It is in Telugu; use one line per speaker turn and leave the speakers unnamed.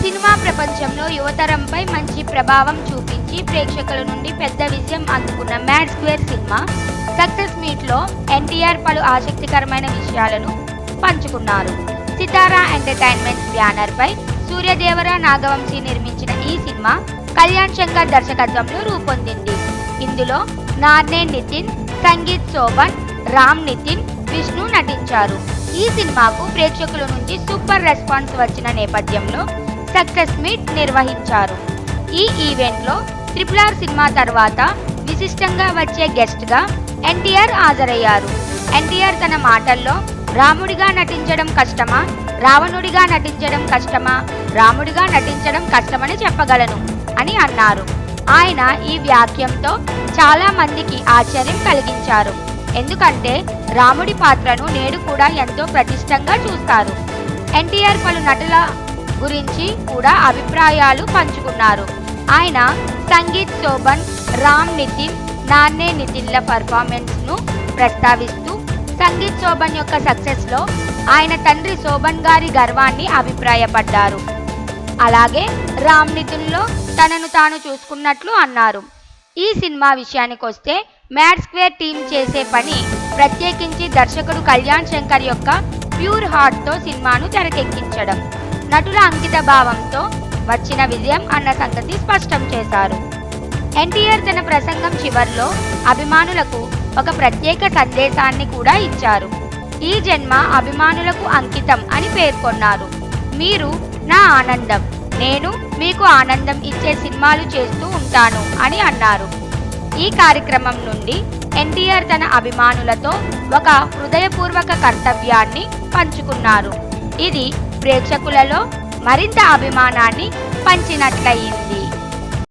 సినిమా ప్రపంచంలో యువతరంపై మంచి ప్రభావం చూపించి ప్రేక్షకుల నుండి పెద్ద విజయం అందుకున్న మ్యాడ్ స్క్వేర్ సినిమా సక్సెస్ మీట్లో ఎన్టీఆర్ పలు ఆసక్తికరమైన విషయాలను పంచుకున్నారు. సితారా ఎంటర్టైన్మెంట్స్ బ్యానర్పై సూర్యదేవర నాగవంశీ నిర్మించిన ఈ సినిమా కళ్యాణ్ శంకర్ దర్శకత్వంలో రూపొందింది. ఇందులో నార్నే నితిన్, సంగీత్ శోభన్, రామ్ నితిన్, విష్ణు నటించారు. ఈ సినిమాకు ప్రేక్షకుల నుంచి సూపర్ రెస్పాన్స్ వచ్చిన నేపథ్యంలో సక్సెస్ మీట్ నిర్వహించారు. ఈ ఈవెంట్లో RRR సినిమా తర్వాత విశిష్టంగా వచ్చే గెస్ట్గా ఎన్టీఆర్ హాజరయ్యారు. ఎన్టీఆర్ తన మాటల్లో రాముడిగా నటించడం కష్టమా, రావణుడిగా నటించడం కష్టమా, రాముడిగా నటించడం కష్టమని చెప్పగలను అని అన్నారు. ఆయన ఈ వాక్యంతో చాలా మందికి ఆశ్చర్యం కలిగించారు. ఎందుకంటే రాముడి పాత్రను నేడు కూడా ఎంతో ప్రతిష్టంగా చూస్తారు. ఎన్టీఆర్ పలు నటుల గురించి కూడా అభిప్రాయాలు పంచుకున్నారు. ఆయన సంగీత్ శోభన్, రామ్ నితిన్, నార్నే నితిన్ల పర్ఫార్మెన్స్ను ప్రస్తావిస్తూ సంగీత్ శోభన్ యొక్క సక్సెస్లో ఆయన తండ్రి శోభన్ గారి గర్వాన్ని అభిప్రాయపడ్డారు. అలాగే రామ్ నితిన్లో తనను తాను చూసుకున్నట్లు అన్నారు. ఈ సినిమా విషయానికొస్తే మ్యాడ్ స్క్వేర్ టీం చేసే పని ప్రత్యేకించి దర్శకుడు కళ్యాణ్ శంకర్ యొక్క ప్యూర్ హార్ట్తో సినిమాను తెరకెక్కించడం, నటుల అంకిత భావంతో వచ్చిన విజయం అన్న సంగతి స్పష్టం చేశారు. ఎన్టీఆర్ తన ప్రసంగం చివర్లో అభిమానులకు ఒక ప్రత్యేక సందేశాన్ని కూడా ఇచ్చారు. ఈ జన్మ అభిమానులకు అంకితం అని పేర్కొన్నారు. మీరు నా ఆనందం, నేను మీకు ఆనందం ఇచ్చే సినిమాలు చేస్తూ ఉంటాను అని అన్నారు. ఈ కార్యక్రమం నుండి ఎన్టీఆర్ తన అభిమానులతో ఒక హృదయపూర్వక కర్తవ్యాన్ని పంచుకున్నారు. ఇది ప్రేక్షకులలో మరింత అభిమానాన్ని పంచినట్లయింది.